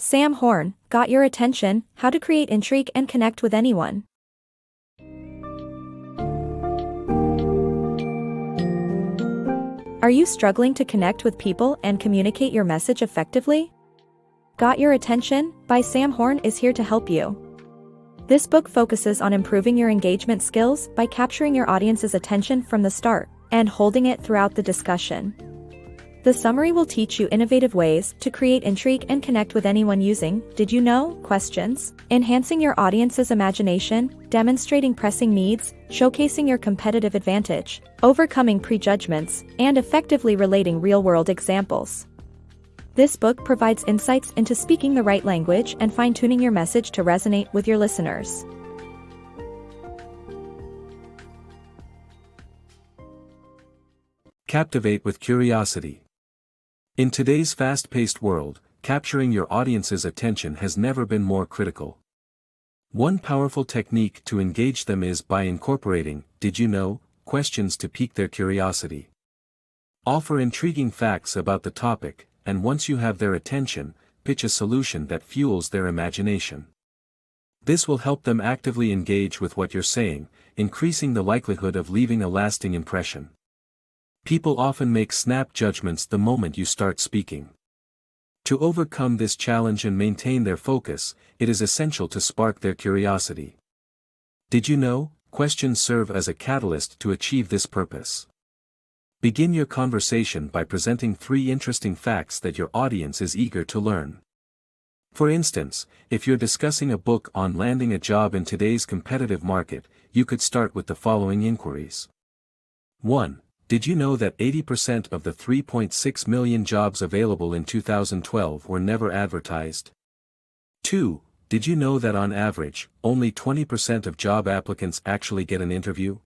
Sam Horn, got your attention, how to create intrigue and connect with anyone. Are you struggling to connect with people and communicate your message effectively? Got Your Attention by Sam Horn is here to help you. This book focuses on improving your engagement skills by capturing your audience's attention from the start and holding it throughout the discussion. The summary will teach you innovative ways to create intrigue and connect with anyone using "Did you know?" questions, enhancing your audience's imagination, demonstrating pressing needs, showcasing your competitive advantage, overcoming prejudgments, and effectively relating real-world examples. This book provides insights into speaking the right language and fine-tuning your message to resonate with your listeners. Captivate with curiosity. In today's fast-paced world, capturing your audience's attention has never been more critical. One powerful technique to engage them is by incorporating "Did you know?" questions to pique their curiosity. Offer intriguing facts about the topic, and once you have their attention, pitch a solution that fuels their imagination. This will help them actively engage with what you're saying, increasing the likelihood of leaving a lasting impression. People often make snap judgments the moment you start speaking. To overcome this challenge and maintain their focus, it is essential to spark their curiosity. Did you know? Questions serve as a catalyst to achieve this purpose. Begin your conversation by presenting 3 interesting facts that your audience is eager to learn. For instance, if you're discussing a book on landing a job in today's competitive market, you could start with the following inquiries. 1. Did you know that 80% of the 3.6 million jobs available in 2012 were never advertised? 2. Did you know that on average, only 20% of job applicants actually get an interview?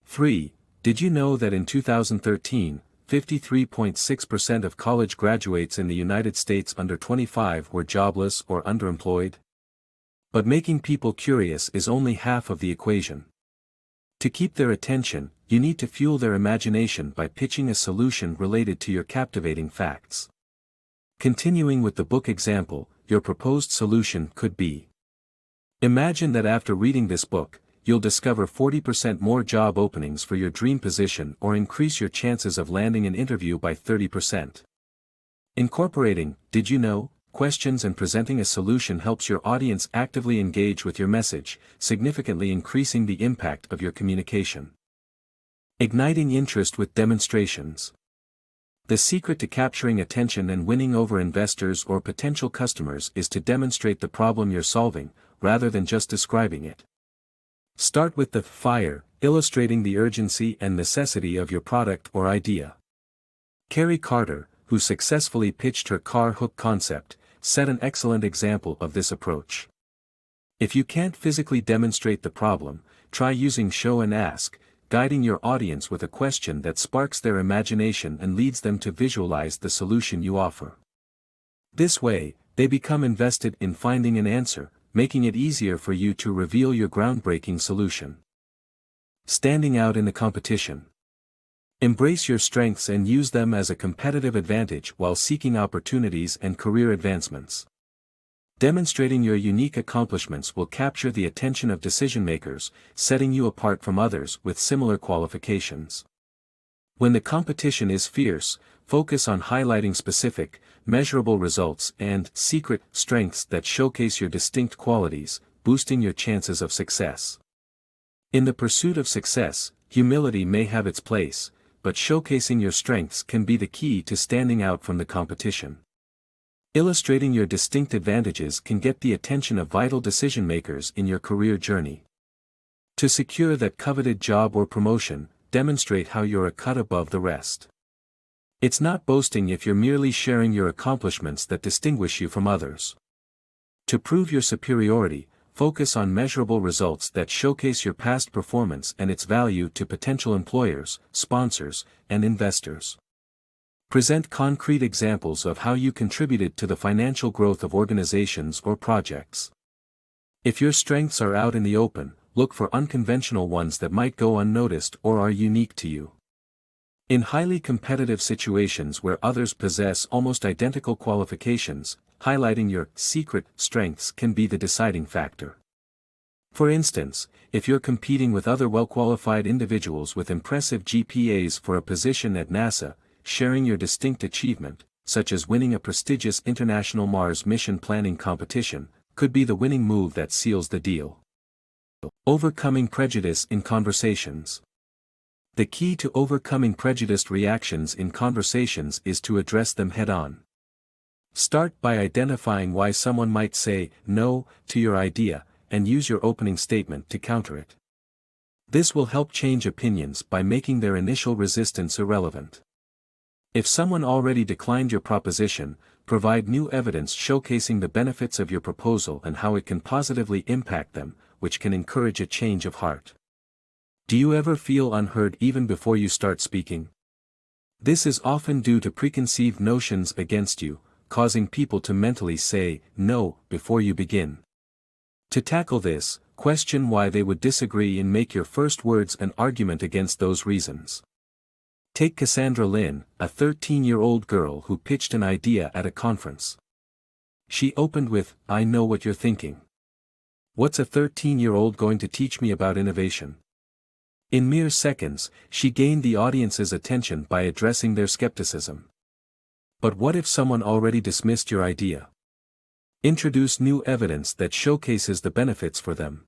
3. Did you know that in 2013, 53.6% of college graduates in the United States under 25 were jobless or underemployed? But making people curious is only half of the equation. To keep their attention, you need to fuel their imagination by pitching a solution related to your captivating facts. Continuing with the book example, your proposed solution could be: imagine that after reading this book, you'll discover 40% more job openings for your dream position or increase your chances of landing an interview by 30%. Incorporating "Did you know?" questions and presenting a solution helps your audience actively engage with your message, significantly increasing the impact of your communication. Igniting interest with demonstrations. The secret to capturing attention and winning over investors or potential customers is to demonstrate the problem you're solving, rather than just describing it. Start with the fire, illustrating the urgency and necessity of your product or idea. Carrie Carter, who successfully pitched her car hook concept, set an excellent example of this approach. If you can't physically demonstrate the problem, try using show and ask, guiding your audience with a question that sparks their imagination and leads them to visualize the solution you offer. This way, they become invested in finding an answer, making it easier for you to reveal your groundbreaking solution. Standing out in the competition. Embrace your strengths and use them as a competitive advantage while seeking opportunities and career advancements. Demonstrating your unique accomplishments will capture the attention of decision-makers, setting you apart from others with similar qualifications. When the competition is fierce, focus on highlighting specific, measurable results and secret strengths that showcase your distinct qualities, boosting your chances of success. In the pursuit of success, humility may have its place, but showcasing your strengths can be the key to standing out from the competition. Illustrating your distinct advantages can get the attention of vital decision-makers in your career journey. To secure that coveted job or promotion, demonstrate how you're a cut above the rest. It's not boasting if you're merely sharing your accomplishments that distinguish you from others. To prove your superiority, focus on measurable results that showcase your past performance and its value to potential employers, sponsors, and investors. Present concrete examples of how you contributed to the financial growth of organizations or projects. If your strengths are out in the open, look for unconventional ones that might go unnoticed or are unique to you. In highly competitive situations where others possess almost identical qualifications, highlighting your secret strengths can be the deciding factor. For instance, if you're competing with other well-qualified individuals with impressive GPAs for a position at NASA, sharing your distinct achievement, such as winning a prestigious international Mars mission planning competition, could be the winning move that seals the deal. Overcoming prejudice in conversations. The key to overcoming prejudiced reactions in conversations is to address them head-on. Start by identifying why someone might say no to your idea, and use your opening statement to counter it. This will help change opinions by making their initial resistance irrelevant. If someone already declined your proposition, provide new evidence showcasing the benefits of your proposal and how it can positively impact them, which can encourage a change of heart. Do you ever feel unheard even before you start speaking? This is often due to preconceived notions against you, causing people to mentally say no before you begin. To tackle this, question why they would disagree and make your first words an argument against those reasons. Take Cassandra Lynn, a 13-year-old girl who pitched an idea at a conference. She opened with, "I know what you're thinking. What's a 13-year-old going to teach me about innovation?" In mere seconds, she gained the audience's attention by addressing their skepticism. But what if someone already dismissed your idea? Introduce new evidence that showcases the benefits for them.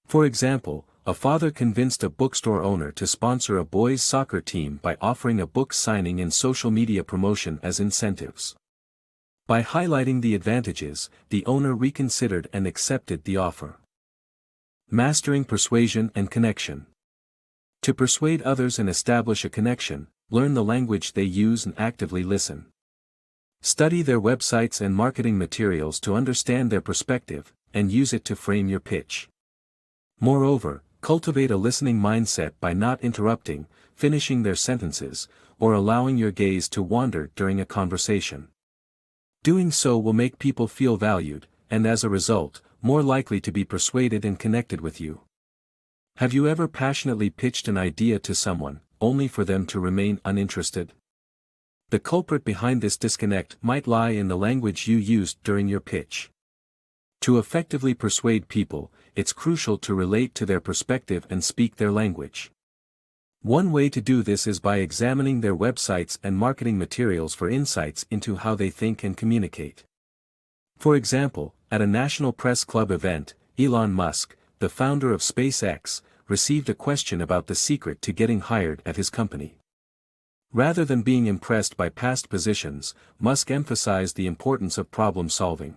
For example, a father convinced a bookstore owner to sponsor a boys' soccer team by offering a book signing and social media promotion as incentives. By highlighting the advantages, the owner reconsidered and accepted the offer. Mastering persuasion and connection. To persuade others and establish a connection, learn the language they use and actively listen. Study their websites and marketing materials to understand their perspective, and use it to frame your pitch. Moreover, cultivate a listening mindset by not interrupting, finishing their sentences, or allowing your gaze to wander during a conversation. Doing so will make people feel valued, and as a result, more likely to be persuaded and connected with you. Have you ever passionately pitched an idea to someone, only for them to remain uninterested? The culprit behind this disconnect might lie in the language you used during your pitch. To effectively persuade people, it's crucial to relate to their perspective and speak their language. One way to do this is by examining their websites and marketing materials for insights into how they think and communicate. For example, at a National Press Club event, Elon Musk, the founder of SpaceX, received a question about the secret to getting hired at his company. Rather than being impressed by past positions, Musk emphasized the importance of problem solving.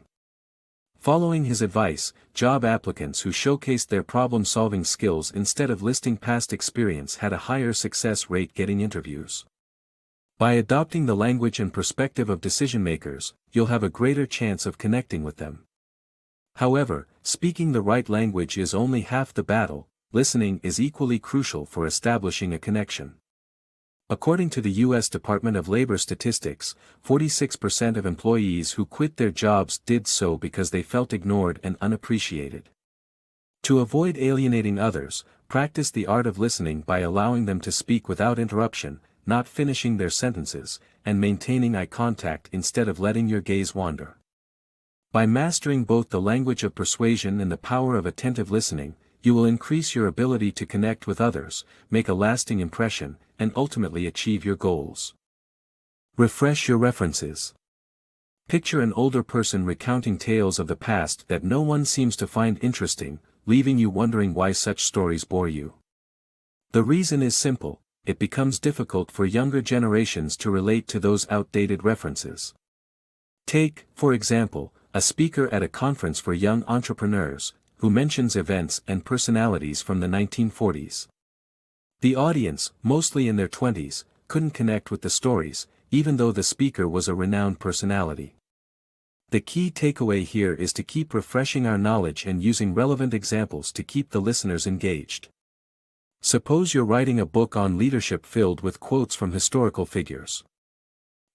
Following his advice, job applicants who showcased their problem-solving skills instead of listing past experience had a higher success rate getting interviews. By adopting the language and perspective of decision-makers, you'll have a greater chance of connecting with them. However, speaking the right language is only half the battle. Listening is equally crucial for establishing a connection. According to the U.S. Department of Labor statistics, 46% of employees who quit their jobs did so because they felt ignored and unappreciated. To avoid alienating others, practice the art of listening by allowing them to speak without interruption, not finishing their sentences, and maintaining eye contact instead of letting your gaze wander. By mastering both the language of persuasion and the power of attentive listening, you will increase your ability to connect with others, make a lasting impression, and ultimately achieve your goals. Refresh your references. Picture an older person recounting tales of the past that no one seems to find interesting, leaving you wondering why such stories bore you. The reason is simple: it becomes difficult for younger generations to relate to those outdated references. Take, for example, a speaker at a conference for young entrepreneurs, who mentions events and personalities from the 1940s. The audience, mostly in their 20s, couldn't connect with the stories, even though the speaker was a renowned personality. The key takeaway here is to keep refreshing our knowledge and using relevant examples to keep the listeners engaged. Suppose you're writing a book on leadership filled with quotes from historical figures.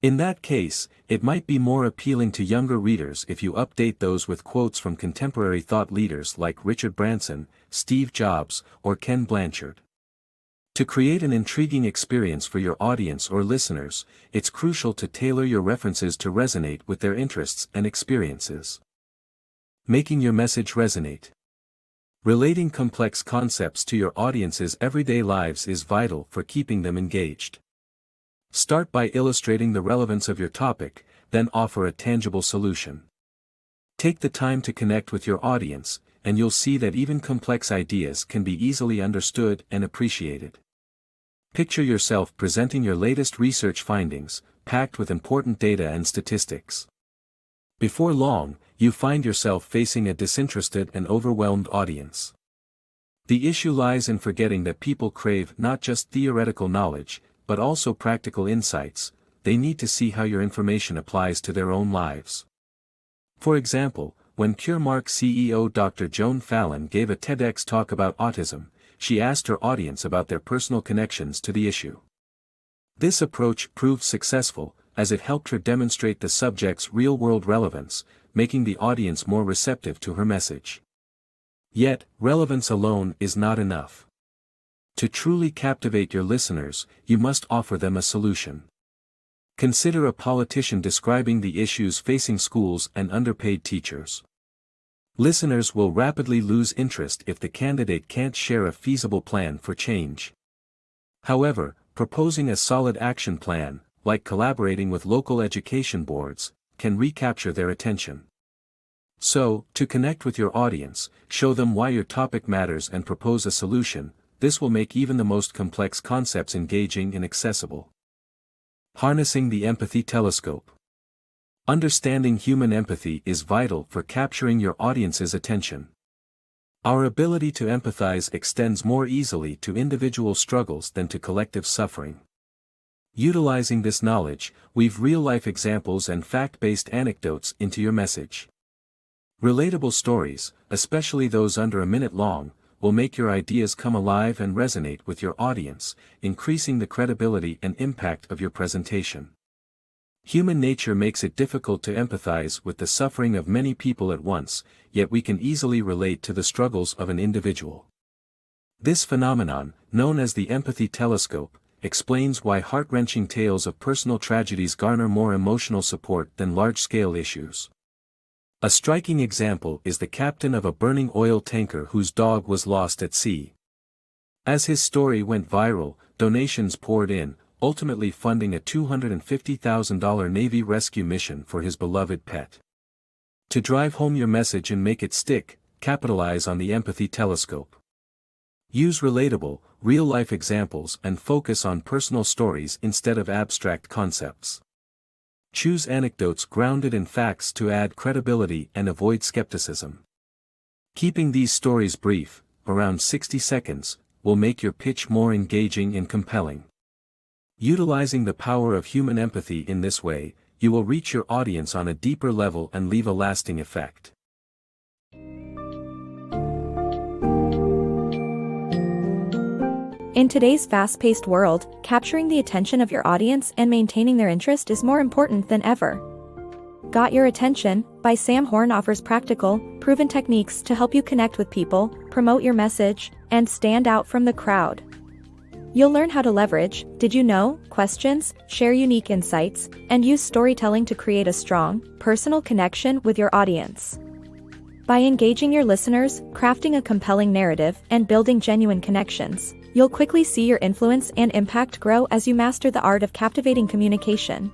In that case, it might be more appealing to younger readers if you update those with quotes from contemporary thought leaders like Richard Branson, Steve Jobs, or Ken Blanchard. To create an intriguing experience for your audience or listeners, it's crucial to tailor your references to resonate with their interests and experiences. Making your message resonate. Relating complex concepts to your audience's everyday lives is vital for keeping them engaged. Start by illustrating the relevance of your topic, then offer a tangible solution. Take the time to connect with your audience, and you'll see that even complex ideas can be easily understood and appreciated. Picture yourself presenting your latest research findings, packed with important data and statistics. Before long, you find yourself facing a disinterested and overwhelmed audience. The issue lies in forgetting that people crave not just theoretical knowledge, but also practical insights. They need to see how your information applies to their own lives. For example, when CureMark CEO Dr. Joan Fallon gave a TEDx talk about autism, she asked her audience about their personal connections to the issue. This approach proved successful, as it helped her demonstrate the subject's real-world relevance, making the audience more receptive to her message. Yet, relevance alone is not enough. To truly captivate your listeners, you must offer them a solution. Consider a politician describing the issues facing schools and underpaid teachers. Listeners will rapidly lose interest if the candidate can't share a feasible plan for change. However, proposing a solid action plan, like collaborating with local education boards, can recapture their attention. So, to connect with your audience, show them why your topic matters and propose a solution. This will make even the most complex concepts engaging and accessible. Harnessing the empathy telescope. Understanding human empathy is vital for capturing your audience's attention. Our ability to empathize extends more easily to individual struggles than to collective suffering. Utilizing this knowledge, weave real-life examples and fact-based anecdotes into your message. Relatable stories, especially those under a minute long, will make your ideas come alive and resonate with your audience, increasing the credibility and impact of your presentation. Human nature makes it difficult to empathize with the suffering of many people at once, yet we can easily relate to the struggles of an individual. This phenomenon, known as the empathy telescope, explains why heart-wrenching tales of personal tragedies garner more emotional support than large-scale issues. A striking example is the captain of a burning oil tanker whose dog was lost at sea. As his story went viral, donations poured in, ultimately funding a $250,000 Navy rescue mission for his beloved pet. To drive home your message and make it stick, capitalize on the empathy telescope. Use relatable, real-life examples and focus on personal stories instead of abstract concepts. Choose anecdotes grounded in facts to add credibility and avoid skepticism. Keeping these stories brief, around 60 seconds, will make your pitch more engaging and compelling. Utilizing the power of human empathy in this way, you will reach your audience on a deeper level and leave a lasting effect. In today's fast-paced world, capturing the attention of your audience and maintaining their interest is more important than ever. Got Your Attention by Sam Horn offers practical, proven techniques to help you connect with people, promote your message, and stand out from the crowd. You'll learn how to leverage "did you know" questions, share unique insights, and use storytelling to create a strong, personal connection with your audience. By engaging your listeners, crafting a compelling narrative, and building genuine connections, you'll quickly see your influence and impact grow as you master the art of captivating communication.